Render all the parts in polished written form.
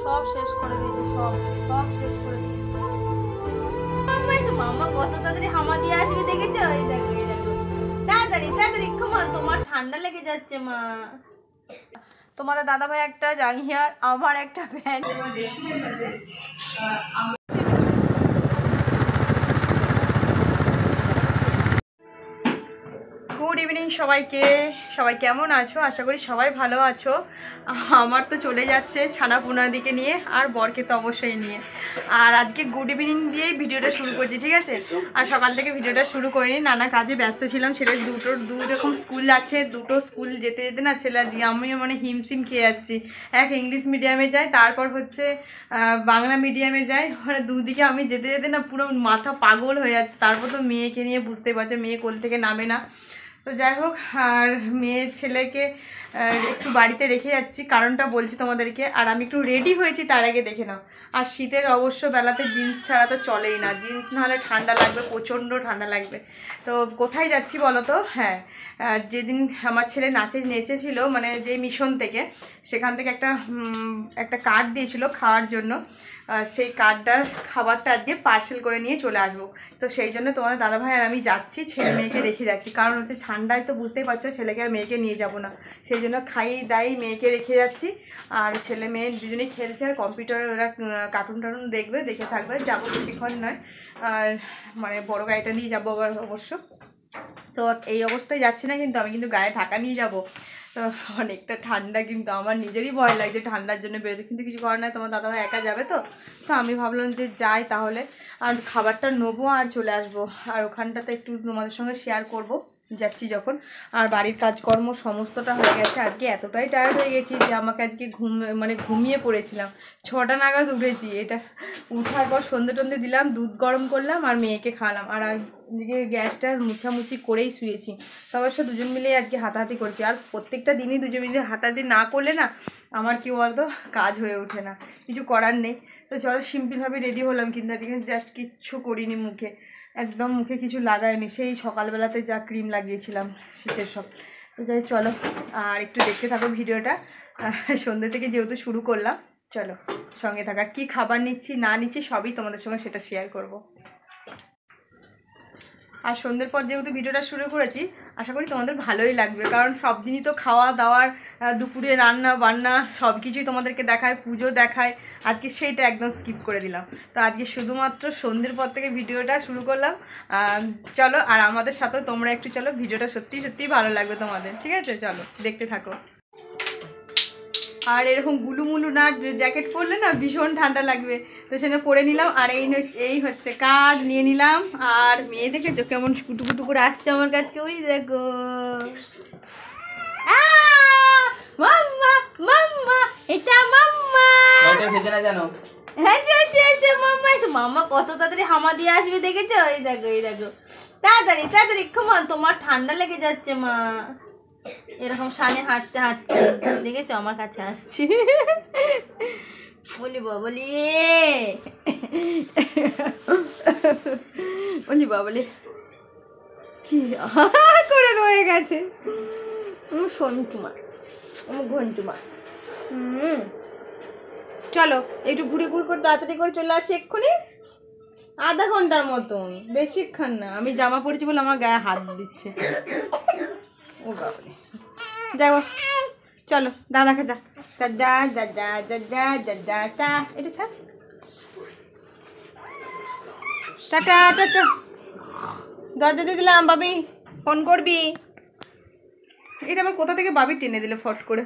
সব শেষ করে দিয়েছে, সব সব শেষ করে দিয়েছে। মাম্মা কত তাড়াতাড়ি হামা দিয়ে আসবে দেখেছো? এই দেখো এই দেখো, তাড়াতাড়ি তাড়াতাড়ি কমান, তোমার ঠান্ডা লেগে যাচ্ছে মা। তোমাদের দাদা ভাই একটা জাঙ্গিয়ার, আমার একটা প্যান্ট। গুড ইভিনিং সবাইকে, সবাই কেমন আছো? আশা করি সবাই ভালো আছো। আমার তো চলে যাচ্ছে ছানাপোনার দিকে নিয়ে, আর বরকে তো অবশ্যই নিয়ে। আর আজকে গুড ইভিনিং দিয়েই ভিডিওটা শুরু করছি, ঠিক আছে? আর সকাল থেকে ভিডিওটা শুরু করিনি, নানা কাজে ব্যস্ত ছিলাম। ছেলের দুই রকম স্কুল আছে, দুটো স্কুল যেতে যেতে না ছেলে আজকে আমিও মানে হিমশিম খেয়ে যাচ্ছি। এক ইংলিশ মিডিয়ামে যায়, তারপর হচ্ছে বাংলা মিডিয়ামে যায়, মানে দুদিকে আমি যেতে যেতে না পুরো মাথা পাগল হয়ে যাচ্ছে। তারপর তো মেয়েকে নিয়ে বুঝতে পারছো, মেয়ে কোল থেকে নামে না। তো যাই হোক, আর মেয়ের ছেলেকে একটু বাড়িতে রেখে যাচ্ছি, কারণটা বলছি তোমাদেরকে। আর আমি একটু রেডি হয়েছি, তার আগে দেখে নাও। আর শীতের অবশ্য বেলাতে জিন্স ছাড়া তো চলেই না, জিন্স না হলে ঠান্ডা লাগবে, প্রচণ্ড ঠান্ডা লাগবে। তো কোথায় যাচ্ছি বলো তো? হ্যাঁ, যেদিন আমার ছেলে নেচেছিল, মানে যে মিশন থেকে, সেখান থেকে একটা কার্ড দিয়েছিল খাওয়ার জন্য। সেই কার্ডটার খাবারটা আজকে পার্সেল করে নিয়ে চলে আসবো। তো সেই জন্য তোমাদের দাদাভাই আর আমি যাচ্ছি, ছেলে মেয়েকে রেখে যাচ্ছি। কারণ হচ্ছে ঠান্ডায় তো বুঝতেই পারছো, ছেলেকে আর মেয়েকে নিয়ে যাব না, সেই জন্য খাইয়ে দাই মেয়েকে রেখে যাচ্ছি। আর ছেলে মেয়ে দুজনেই খেলছে, আর কম্পিউটারে ওরা কার্টুন দেখবে, দেখে থাকবে। যাবো বেশিক্ষণ নয়, আর মানে বড় গাড়িটা নিয়ে যাবো আবার অবশ্য। তো এই অবস্থায় যাচ্ছি না, কিন্তু আমি কিন্তু গায়ে ঢাকা নিয়ে যাব। তো অনেকটা ঠান্ডা, কিন্তু আমার নিজেরই ভয় লাগছে ঠান্ডার জন্য বেরোতে, কিন্তু কিছু করার নাই। তোমার দাদাভাই একা যাবে, তো আমি ভাবলাম যে যাই তাহলে, আর খাবারটা নেবো আর চলে আসবো। আর ওখানটাতে একটু তোমাদের সঙ্গে শেয়ার করব যাচ্ছি যখন। আর বাড়ির কাজকর্ম সমস্তটা হয়ে গেছে। আজকে এতটাই টায়ার্ড হয়ে গেছি যে আমাকে আজকে ঘুমিয়ে পড়েছিলাম। 6টা নাগাদ উঠেছি। এটা উঠার পর সন্ধে টন্ধে দিলাম, দুধ গরম করলাম আর মেয়েকে খাওয়ালাম। আর আজকে গ্যাসটা মুছামুছি করেই শুয়েছি। তো অবশ্য দুজন মিলেই আজকে হাতাহাতি করছি। আর প্রত্যেকটা দিনই দুজন মিলে হাতাহাতি না করলে না আমার কি বলতো কাজ হয়ে ওঠে না, কিছু করার নেই। তো চলো সিম্পলভাবে রেডি হলাম, কিন্তু আজকে জাস্ট কিচ্ছু করিনি, একদম মুখে কিছু লাগাইনি। সেই সকালবেলাতে যা ক্রিম লাগিয়েছিলাম শীতের সব। তো যাই চলো, আর একটু দেখতে থাকো ভিডিওটা। সন্ধ্যে থেকে যেহেতু শুরু করলাম, চলো সঙ্গে থাকা। কি খাবার নিচ্ছি না নিচ্ছি সবই তোমাদের সঙ্গে সেটা শেয়ার করব। আর সন্ধ্যের পর যেহেতু ভিডিওটা শুরু করেছি, আশা করি তোমাদের ভালোই লাগবে। কারণ সব দিনই তো খাওয়া দাওয়ার, দুপুরে রান্না বান্না সব কিছুই তোমাদেরকে দেখায়, পুজো দেখায়। আজকে সেইটা একদম স্কিপ করে দিলাম। তো আজকে শুধুমাত্র সন্ধ্যের পর থেকে ভিডিওটা শুরু করলাম। চলো, আর আমাদের সাথেও তোমরা একটু চলো, ভিডিওটা সত্যি সত্যিই ভালো লাগবে তোমাদের, ঠিক আছে? চলো দেখতে থাকো। আর এরকম গুলুমুলু না জ্যাকেট পরলে না ভীষণ ঠান্ডা লাগবে, তো সেটা পরে নিলাম। আর এই হচ্ছে কার্ড নিয়ে নিলাম। আর মেয়ে দেখেছো কেমন কুটুকুটু করে আসছে আমার কাছে, ওই দেখো। মাম্মা মাম্মা, এটা মাম্মা। হ্যাঁ এসো মাম্মা, এসো। মাম্মা কত তাড়াতাড়ি হামা দিয়ে আসবে দেখেছো? এই দেখো এই দেখো, তাড়াতাড়ি তাড়াতাড়ি কমান, তোমার ঠান্ডা লেগে যাচ্ছে মা। এরকম সামনে হাঁটতে হাঁটতে দেখেছো আমার কাছে আসছি। বলি বাবলি, বলি বাবলি কি করে রয়ে গেছে সন্টুমা, ঘন্টুমা। চলো একটু ঘুরে করে তাড়াতাড়ি করে চলে আসছি এক্ষুনি, আধা ঘন্টার মতন, বেশিক্ষণ না। আমি জামা পরেছি বলে আমার গায়ে হাত দিচ্ছে। ও বাবলি, দেখো চলো দাদাকে দাদা দাদা দাদা দাদা টা, এটা ছাড়, টাটা টাটা। দরজা দিয়ে দিলাম, বাবি ফোন করবি। এটা আমার কোথা থেকে বাবি টেনে দিলে ফট করে।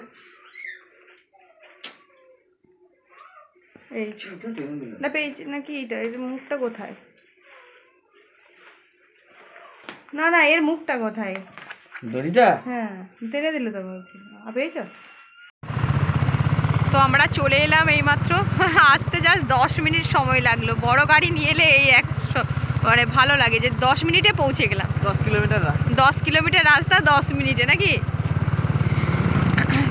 এই না পেয়েছি নাকি, এটা এর মুখটা কোথায়? না না, এর মুখটা কোথায়? দড়িটা? হ্যাঁ টেনে দিল তো। পেয়েছ? তো আমরা চলে এলাম এইমাত্র, আসতে জাস্ট 10 মিনিট সময় লাগলো। বড় গাড়ি নিয়ে এলে এই মানে ভালো লাগে যে 10 মিনিটে পৌঁছে গেলাম। 10 কিলোমিটার রাস্তা 10 মিনিটে নাকি।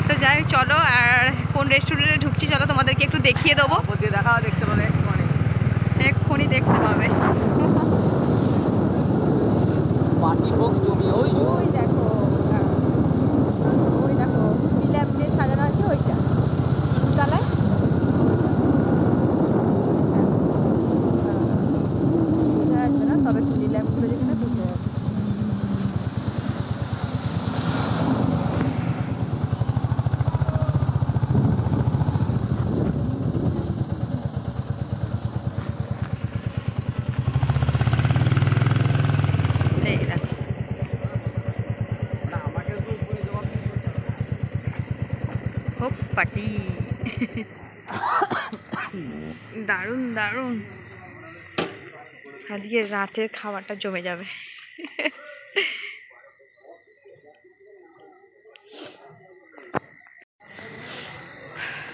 তো যাই চলো, আর কোন রেস্টুরেন্টে ঢুকছি চলো তোমাদেরকে একটু দেখিয়ে দেবো। এক্ষুনি দেখতে পাবে। ওই দেখো, ওই দেখো নীলাম দিয়ে সাজানো আছে, ওইটা দুতলায়। দারুণ দারুণ, আজকে রাতের খাবারটা জমে যাবে।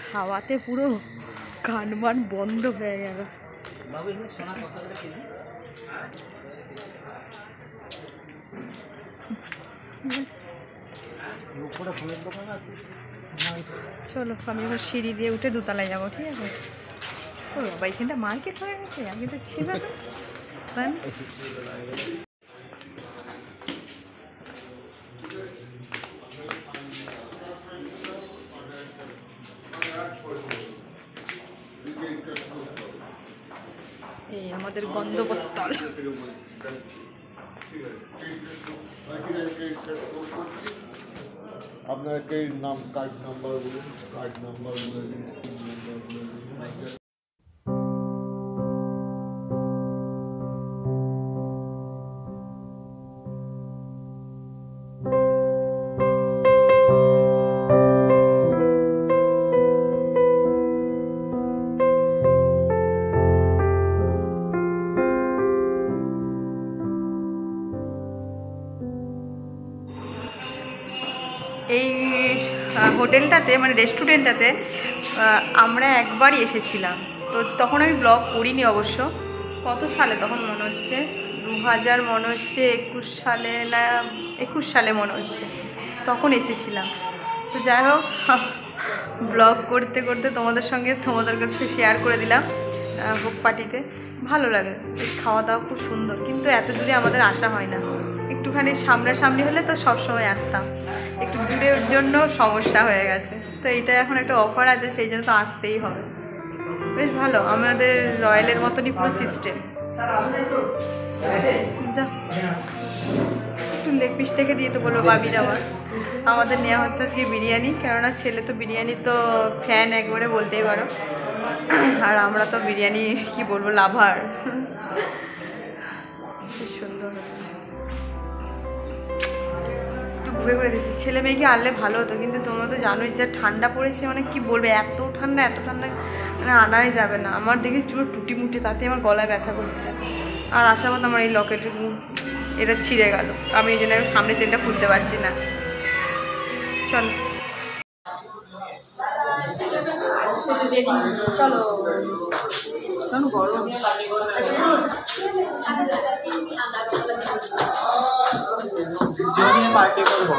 খাওয়াতে পুরো কানমান বন্ধ হয়ে গেল। চলো আমি এবার সিঁড়ি দিয়ে উঠে দোতলায় যাবো, ঠিক আছে? ও বাবা, এখানটা মার্কেট হয়ে গেছে, আগে তো ছিল না। এই আমাদের গন্তব্যস্থল। আপনার নাম, কার্ড নাম্বার বলুন, কার্ড নাম্বার বলুন। এই হোটেলটাতে মানে রেস্টুরেন্টটাতে আমরা একবারই এসেছিলাম, তো তখন আমি ব্লগ করিনি অবশ্য। কত সালে তখন মনে হচ্ছে 2000 মনে হচ্ছে 21 সালে না 21 সালে মনে হচ্ছে, তখন এসেছিলাম। তো যাই হোক, ব্লগ করতে করতে তোমাদের কাছে শেয়ার করে দিলাম। ভোগ পার্টিতে ভালো লাগে, খাওয়া দাওয়া খুব সুন্দর, কিন্তু এত দূরে আমাদের আসা হয় না। একটুখানি সামনাসামনি হলে তো সবসময় আসতাম, একটু দূরের জন্য সমস্যা হয়ে গেছে। তো এইটা এখন একটা অফার আছে, সেই জন্য তো আসতেই হবে। বেশ ভালো, আমাদের রয়্যালের মতনই পুরো সিস্টেম। যা একটু লেগ পিস থেকে দিয়ে তো বলবো বাবির আবার। আমাদের নেওয়া হচ্ছে আজকে বিরিয়ানি, কেননা ছেলে তো বিরিয়ানি তো ফ্যান একবারে বলতেই পারো, আর আমরা তো বিরিয়ানি কি বলবো লাভার। বেশ সুন্দর, একটু ঘুরে ঘুরে দিচ্ছি। ছেলে মেয়েকে আনলে ভালো হতো, কিন্তু তোমরা তো জানোই যা ঠান্ডা পড়েছে, মানে কি বলবে, এত ঠান্ডা মানে আনাই যাবে না। আমার দেখে চুল টুটি মুটি, তাতে আমার গলায় ব্যথা করছে। আর আসার মতো আমার এই লকেট এটা ছিঁড়ে গেল, আমি এই জন্য সামনে চেনটা খুলতে পারছি না। চলো চলো গরম। পার্টি করবো।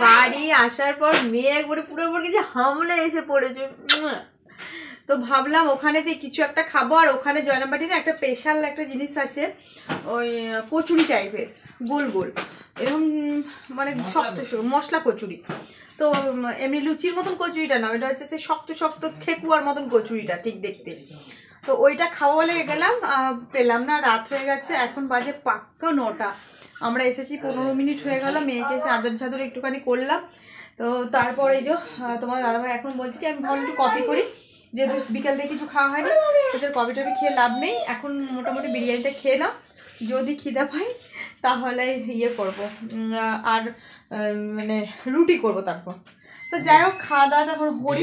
বাড়ি আসার পর মেয়ে একবারে পুরো কিছু হামলে এসে পড়েছে। তো ভাবলাম ওখানেতে কিছু একটা খাবো, আর ওখানে জয়নাবাটির একটা স্পেশাল একটা জিনিস আছে, ওই কচুরি টাইপের গোল গোল এরকম, মানে শক্ত মশলা কচুরি। তো এমনি লুচির মতন কচুরিটা না, ওইটা হচ্ছে সেই শক্ত শক্ত ঠেকুয়ার মতন কচুরিটা ঠিক দেখতে। তো ওইটা খাওয়া বলে গেলাম, পেলাম না, রাত হয়ে গেছে, এখন বাজে পাক্কা 9টা। আমরা এসেছি 15 মিনিট হয়ে গেল, মেয়েকে এসে আদর ঝাদর একটুখানি করলাম। তো তারপরে এই যে তোমার দাদাভাই এখন বলছি কি আমি ভাবলাম একটু কপি করি, যেহেতু বিকাল থেকে কিছু খাওয়া হয়নি, তাদের কপি টপি খেয়ে লাভ নেই। এখন মোটামুটি বিরিয়ানিটা খেয়ে নাও, যদি খিদা পাই তাহলে ইয়ে করবো, আর মানে রুটি করবো তারপর। তো যাই হোক, খাওয়া দাওয়াটা এখন করি।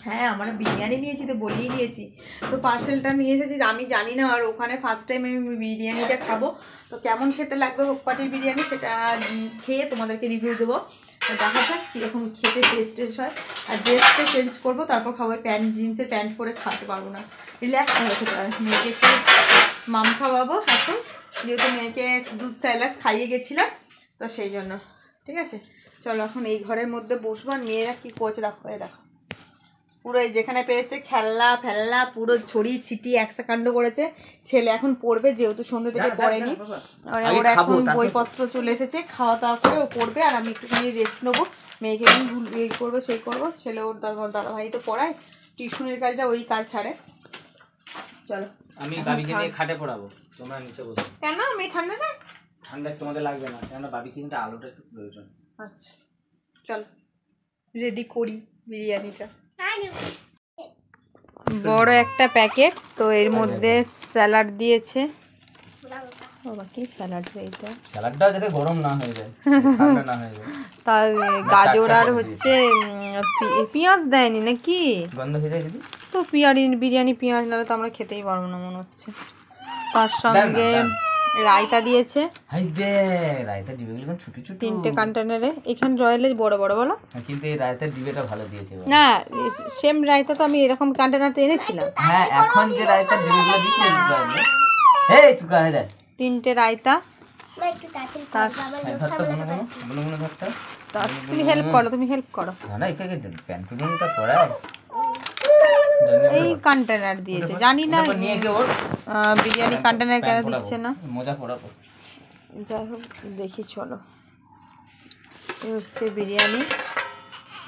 হ্যাঁ, আমরা বিরিয়ানি নিয়েছি তো বলেই দিয়েছি। তো পার্সেলটা নিয়ে এসেছি, আমি জানি না, আর ওখানে ফার্স্ট টাইম আমি বিরিয়ানিটা খাবো। তো কেমন খেতে লাগবে ভোগ পার্টির বিরিয়ানি সেটা খেয়ে তোমাদেরকে রিভিউ দেবো। দেখা যাক কীরকম খেতে টেস্ট হয়। আর ড্রেসটা চেঞ্জ করবো, তারপর খাবো। জিন্সের প্যান্ট পরে খাওয়াতে পারবো না, রিল্যাক্স হয়ে খেতে পারবে। মেয়েকে একটু মাম খাওয়াবো এখন, যেহেতু মেয়েকে দুধ স্যালাস খাইয়ে গেছিলাম, তো সেই জন্য। ঠিক আছে, চলো এখন এই ঘরের মধ্যে বসবো, আর মেয়েরা কী করছে দেখো। পুরো এই যেখানে পেয়েছে খেলনা ফেলনা পুরো ছড়িয়ে ছিটিয়ে একসা কাণ্ড করেছে। ছেলে এখন পড়বে, যেহেতু সন্ধ্যে থেকে পড়েনি, মানে ওর এখন বইপত্র চলে এসেছে, খাওয়া দাওয়া করে ও পড়বে আর আমি একটুখানি রেস্ট নেবো, মেয়েকে এই করবো সেই করবো। ছেলে ওর দাদা ভাই তো পড়ায়, টিউশনের কাজটা ওই কাজ ছাড়ে। চলো আমি বাবিকে নিয়ে খাটে পড়াবো, তোমরা নিচে বসো। কেন আমি ঠান্ডা না? ঠান্ডা তোমাদের লাগবে না, কেননা বাবিকে কিন্তু আলোটা একটু প্রয়োজন। আচ্ছা চলো রেডি করি বিরিয়ানিটা। বড় একটা প্যাকেট, তো এর মধ্যে স্যালাড দিয়েছে। বাবা কি স্যালাড এইটা? স্যালাডটা যাতে গরম না হয়ে যায়, ঠান্ডা না হয়ে যায়। তা গাজর আর হচ্ছে পেঁয়াজ দেয়নি নাকি? গন্ধ হয়ে যায় যদি তো বিরিয়ানি পেঁয়াজ নাহলে তো আমরা খেতেই পারবো না মনে হচ্ছে। তার সঙ্গে রায়তা দিয়েছে। হাই দে রায়তা ডিবেগুলো কোন ছোট ছোট 3টে কন্টেনারে, এখানে রয়েলে বড় বড় বলো। কিন্তু এই রায়তার ডিবেটা ভালো দিয়েছে। না সেম রায়তা তো আমি এরকম কন্টেনারতে এনেছিলাম। হ্যাঁ এখন যে রায়তার ডিবেগুলো দিচ্ছে এই চুকা হয়ে যায়। 3টে রায়তা। তুমি হেল্প করো, তুমি হেল্প করো। না এখানে প্যান্টুলনটা পড়ায় এই কন্টেনার দিয়েছে, জানি না বিরিয়ানি কন্টেনার কেন দিচ্ছে না। মজা পড়াবো, যাই হোক দেখি চলো। এই হচ্ছে বিরিয়ানি,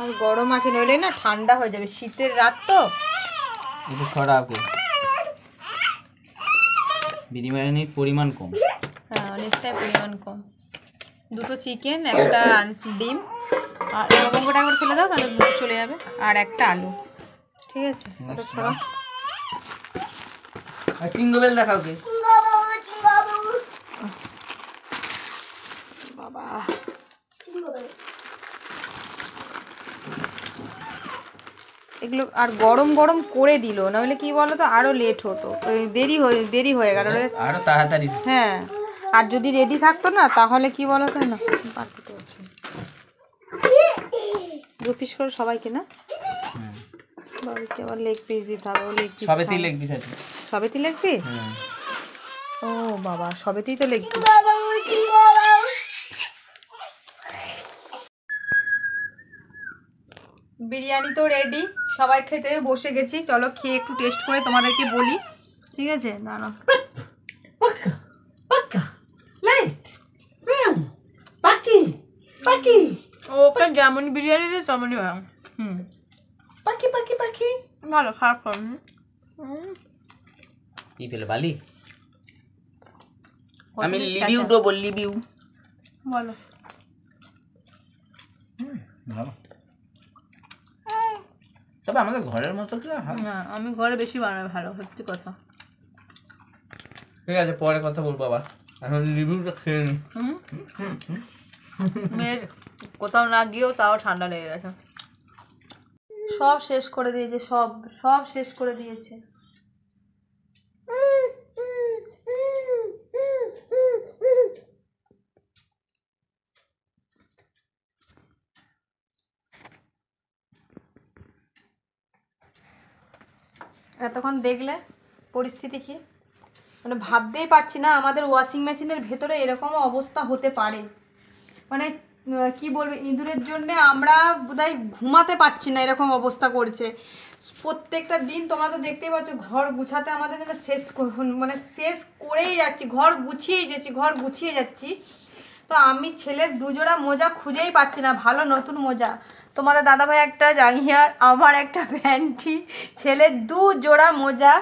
আর গরম আছে নইলে না ঠান্ডা হয়ে যাবে, শীতের রাত তো। একটু ছড়া ওকে, বিরিয়ানির পরিমাণ কম। হ্যাঁ অনেকটাই পরিমাণ কম। 2টো চিকেন, একটা ডিম, আর লবঙ্গটা একবার ফেলে দাও তাহলে চলে যাবে, আর একটা আলু। ঠিক আছে ওটা ছড়া। আর চিংড়ি বেল দেখাও কে বাবা। এগুলো আর গরম গরম করে দিল, নাহলে কি বলো তো আরো লেট হতো, দেরি হয়ে গেল আরো তাড়াতাড়ি। হ্যাঁ আর যদি রেডি থাকতো না তাহলে কি বলো তো। না বাকিতে আছে 2 পিস করে সবাইকে না, বাবিকে আবার লেগ পিস দিতে হবে। লেগ পিস সবেতেই লেগ পিস আছে, সবেতেই লেগ পিস। ও বাবা সবেতেই তো লেগ পিস। বিরিয়ানি তো রেডি, সবাই খেতে বসে গেছি। চলো খেয়ে একটু টেস্ট করে তোমাদেরকে বলি, ঠিক আছে? দাঁড়াও ওকে যেমন বিরিয়ানি দিয়ে তেমনই হয়। পাখি পাখি পাখি ভালো, খারাপ করেনি। কি পেলে বালি? আমি লিভিউ তো বল, লিভিউ বলো। ভালো, তবে আমাদের ঘরের মতো কি হয় না আমি ঘরে বেশি বানাই ভালো, সত্যি কথা। ঠিক আছে পরে কথা বলবো আবার, এখন লিভিউটা খেয়ে নি। মেয়ের কোথাও না গিয়েও তাও ঠান্ডা লেগে গেছে। সব শেষ করে দিয়েছে, সব শেষ করে দিয়েছে। এতক্ষণ দেখলে পরিস্থিতি কি, মানে ভাবতেই পারছি না আমাদের ওয়াশিং মেশিনের ভেতরে এরকম অবস্থা হতে পারে। মানে কি বলবো, ইঁদুরের জন্য আমরা বোধহয় ঘুমাতে পারছি না, এরকম অবস্থা করছে। প্রত্যেকটা দিন তোমরা তো দেখতেই পাচ্ছ, ঘর গুছাতে আমাদের জন্য শেষ করেই যাচ্ছি, ঘর গুছিয়ে যাচ্ছি। তো আমি ছেলের 2 জোড়া মোজা খুঁজেই পাচ্ছি না, ভালো নতুন মোজা। তোমাদের দাদাভাই একটা জাঙ্গিয়ার, আমার একটা প্যান্টি, ছেলের 2 জোড়া মোজা,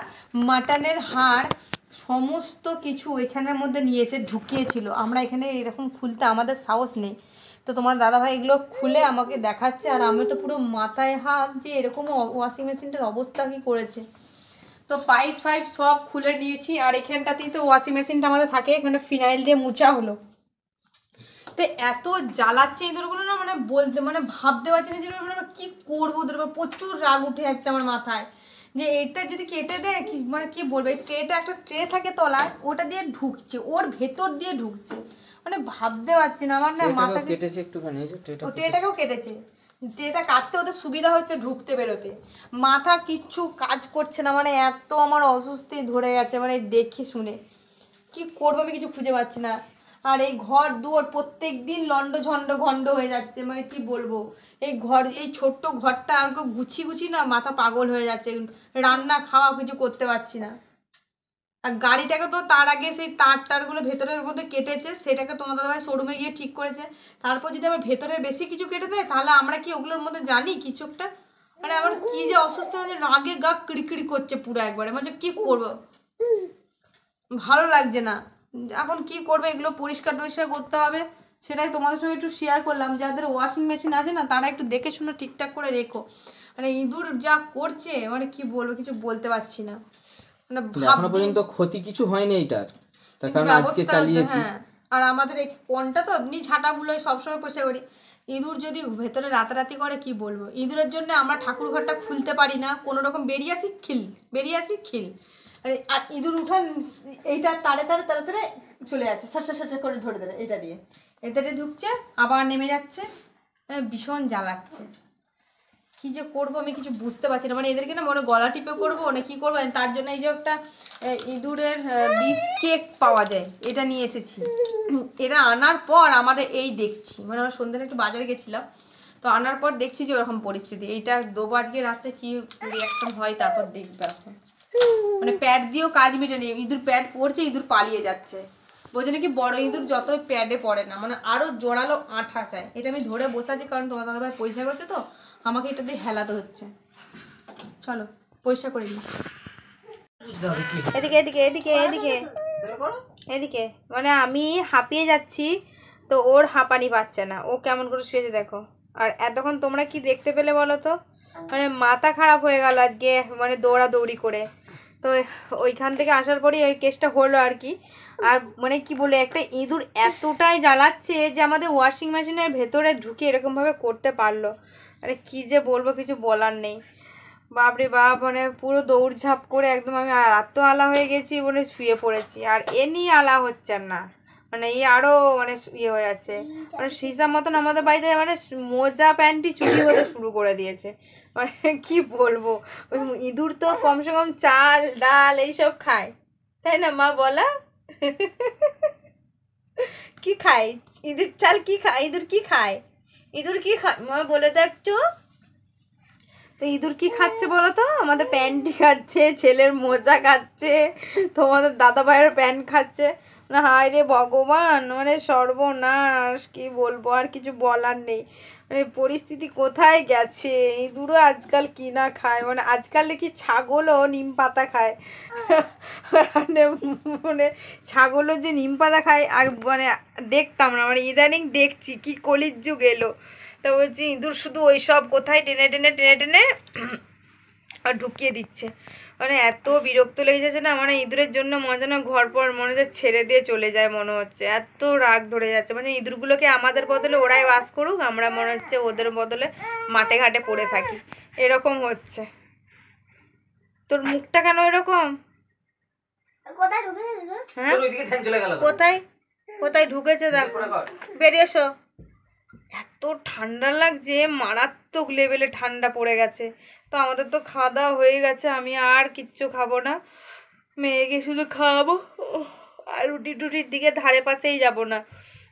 মাটনের হাড়, সমস্ত কিছু এখানের মধ্যে নিয়ে এসে ঢুকিয়েছিল। আমরা এখানে এরকম খুলতে আমাদের সাহস নেই। তো তোমার দাদাভাই এগুলো খুলে আমাকে দেখাচ্ছে, আর আমি তো পুরো মাথায় হাত যে এরকম ওয়াশিং মেশিনটার অবস্থা কি করেছে। তো পাইপ সব খুলে নিয়েছি, আর এখানটাতেই তো ওয়াশিং মেশিনটা আমাদের থাকে, এখানে ফিনাইল দিয়ে মুছা হলো। তো এত জ্বালাচ্ছে ইঁদুরগুলো না, মানে ভাবতে পারছি না যে কি করবো। প্রচুর রাগ উঠে যাচ্ছে আমার মাথায়, যে এটা যদি কেটে দেয় কি বলবো। এই ট্রেটা একটা ট্রে থাকে তলায়, ওটা দিয়ে ঢুকছে, ওর ভেতর দিয়ে ঢুকছে, মানে ভাবতে পারছি না। আমার না মাথা কেটেছে একটুখানি, ট্রেটাকেও কেটেছে। ট্রেটা কাটতে ওদের সুবিধা হচ্ছে ঢুকতে বেরোতে, মাথা কিচ্ছু কাজ করছে না। মানে এত আমার অস্বস্তি ধরে গেছে, মানে দেখে শুনে কি করবো আমি কিছু খুঁজে পাচ্ছি না। আর এই ঘর দুয়ার প্রত্যেক দিন লন্ড ঝন্ড ঘন্ড হয়ে যাচ্ছে, মানে কি বলবো, এই ঘর, এই ছোট্ট ঘরটা আর গুছি না মাথা পাগল হয়ে যাচ্ছে, রান্না খাওয়া কিছু করতে পারছি না। আর গাড়িটাকে তো তার আগে সেই তারগুলো ভেতরের মধ্যে কেটেছে, সেটাকে তোমাদের ভাই শোরুমে গিয়ে ঠিক করেছে। তারপর যদি আবার ভেতরে বেশি কিছু কেটে দেয় তাহলে আমরা কি ওগুলোর মধ্যে জানি কিছু একটা, মানে আমার কি যে অসুস্থ হয়েছে, রাগে গা কিড়িকিড়ি করছে পুরো একবারে, মানে কি করবো, ভালো লাগছে না। এখন কি করবে, এগুলো পরিষ্কার করতে হবে, সেটাই তোমাদের সঙ্গে একটু শেয়ার করলাম। যাদের ওয়াশিং মেশিন আছে না তারা একটু দেখে শুনে ঠিকঠাক করে রেখো, মানে ইঁদুর যা করছে মানে কি বলবো, কিছু বলতে পারছি না। মানে এখনো পর্যন্ত ক্ষতি কিছু হয়নি এইটার, তার কারণ আজকে চালিয়েছি। হ্যাঁ, আর আমাদের এই কোনটা তো এমনি ঝাঁটাগুলোই সবসময় পয়সা করি, ইঁদুর যদি ভেতরে রাতারাতি করে কি বলবো। ইঁদুরের জন্য আমরা ঠাকুর ঘরটা খুলতে পারি না, কোনো রকম বেরিয়ে আসি খিল। আর ইঁদুর উঠান এইটা তারে চলে যাচ্ছে, সাটসা করে ধরে এটা দিয়ে এটাতে ঢুকছে, আবার নেমে যাচ্ছে, ভীষণ জ্বালাচ্ছে। কি যে করবো আমি কিছু বুঝতে পারছি না, মানে এদেরকে না মনে গলা টিপে করবো না কি করবো। তার জন্য এই যে একটা ইঁদুরের বিষ কেক পাওয়া যায়, এটা নিয়ে এসেছি। এটা আনার পর আমাদের এই দেখছি, মানে আমরা সন্ধ্যাটা একটু বাজারে গেছিলাম, তো আনার পর দেখছি যে ওরকম পরিস্থিতি। এইটা দেবো আজকে রাত্রে, কি রিয়াকশন হয় তারপর দেখবে। এখন মানে প্যাড দিয়েও কাজ মেটেনি, ইঁদুর প্যাড পড়ছে, ইঁদুর পালিয়ে যাচ্ছে। বলছে নাকি বড় ইঁদুর যত প্যাডে পড়ে না, মানে আরো জোরালো আঠা চায়। এটা আমি ধরে বসাচ্ছি কারণ তোমার দাদাভাই পরিষ্কার করছে, তো আমাকে এটা দিয়ে হেলাতে হচ্ছে। চলো পরিষ্কার করে নিই। এদিকে মানে আমি হাঁপিয়ে যাচ্ছি, তো ওর হাঁপানি পাচ্ছে না, ও কেমন করে শুয়েছে দেখো। আর এতক্ষণ তোমরা কি দেখতে পেলে বলো তো, মানে মাথা খারাপ হয়ে গেল আজকে, মানে দৌড়াদৌড়ি করে। তো ওইখান থেকে আসার পরই ওই কেসটা হলো আর কি। আর মানে কি বলে, একটা ইঁদুর এতটাই জ্বালাচ্ছে যে আমাদের ওয়াশিং মেশিনের ভেতরে ঢুকে এরকমভাবে করতে পারলো, মানে কি যে বলবো, কিছু বলার নেই। বাপরে বাপ, মানে পুরো দৌড়ঝাঁপ করে একদম আমি এত আলা হয়ে গেছি, মানে শুয়ে পড়েছি। আর এ নিয়ে আলা হচ্ছে না, মানে এই আরও মানে ইয়ে হয়ে যাচ্ছে, মানে হিসাব মতন আমাদের বাড়িতে মানে মোজা প্যান্টই চুরি হতে শুরু করে দিয়েছে। মানে কি বলবো, ইঁদুর তো কমসে কম চাল ডাল এইসব খায়, তাই না মা বলা? কি খায় ইঁদুর? চাল কি খায় ইঁদুর? কি খায় ইঁদুর? কি খায় মা বলে দাও একটু। তো ইঁদুর কি খাচ্ছে বলো তো? আমাদের প্যান্টি খাচ্ছে, ছেলের মোজা খাচ্ছে, তোমাদের দাদা ভাইয়ের প্যান্ট খাচ্ছে। না হায় রে ভগবান, মানে সর্বনাশ, কি বলবো, আর কিছু বলার নেই। মানে পরিস্থিতি কোথায় গেছে। ইঁদুরও আজকাল কি না খায়, মানে আজকাল দেখি ছাগলও নিম পাতা খায়। মানে ছাগলও যে নিম পাতা খায় মানে দেখতাম না, মানে ইদানিং দেখছি, কি কলির যুগ এলো। তা বলছি ইঁদুর শুধু ওই সব কোথায় টেনে আর ঢুকিয়ে দিচ্ছে, মানে এত বিরক্ত লেগে যাচ্ছে না। মানে ইঁদুরের জন্য মজা না, ঘর পর মনে হচ্ছে ছেড়ে দিয়ে চলে যায় মনে হচ্ছে, এত রাগ ধরে যাচ্ছে। মানে ইঁদুরগুলোকে আমাদের বদলে ওরাই বাস করুক, আমরা মনে হচ্ছে ওদের বদলে মাঠে ঘাটে পড়ে থাকি, এরকম হচ্ছে। তোর মুখটা কেন এরকম? হ্যাঁ কোথায় ঢুকেছে দেখো, বেরিয়ে এসো। এত ঠান্ডা লাগছে, মারাত্মক লেভেলে ঠান্ডা পড়ে গেছে। তো আমাদের তো খাওয়া দাওয়া হয়ে গেছে, আমি আর কিচ্ছু খাবো না, মেয়েকে শুধু খাওয়াবো। আর রুটির দিকে ধারে পাশেই যাবো না,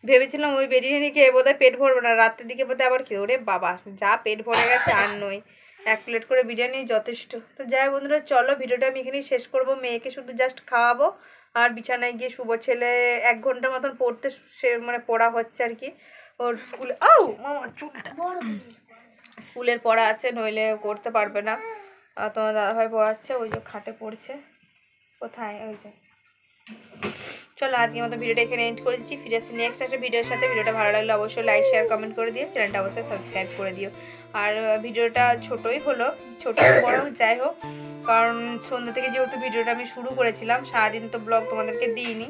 ভেবেছিলাম ওই বিরিয়ানি খেয়ে বোধহয় পেট ভরবে না, রাতের দিকে বোধহয় আবার খেয়ে, ওরে বাবা যা পেট ভরে গেছে আর নই, 1 প্লেট করে বিরিয়ানি যথেষ্ট। তো যাই বন্ধুরা, চলো ভিডিওটা আমি এখানেই শেষ করবো। মেয়েকে শুধু জাস্ট খাওয়াবো আর বিছানায় গিয়ে শুভ। ছেলে 1 ঘন্টা মতন পড়তে মানে পড়া হচ্ছে আর কি, ওর স্কুলে মামা চুলটা স্কুলের পড়া আছে, নইলে করতে পারবে না। তোমার দাদাভাই পড়াচ্ছে, ওই যে খাটে পড়ছে। কোথায়? ওই যে। চলো আজকের মতো ভিডিওটা এখানে এন্ড করে দিচ্ছি, ফিরে আসছি নেক্সট একটা ভিডিওর সাথে। ভিডিওটা ভালো লাগলে অবশ্যই লাইক শেয়ার কমেন্ট করে দিও, চ্যানেলটা অবশ্যই সাবস্ক্রাইব করে দিও। আর ভিডিওটা ছোটোই হলো, ছোটো বড় যাই হোক, কারণ সন্ধ্যা থেকে যেহেতু ভিডিওটা আমি শুরু করেছিলাম, সারাদিন তো ব্লগ তোমাদেরকে দিইনি,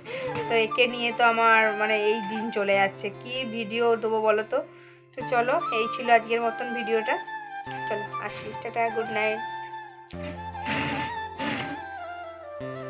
তো একে নিয়ে তো আমার মানে এই দিন চলে যাচ্ছে, কি ভিডিও দেবো বলো তো। তো চলো, এই ছিল আজকের মতন ভিডিওটা, চলো আসি, টাটা, গুড নাইট।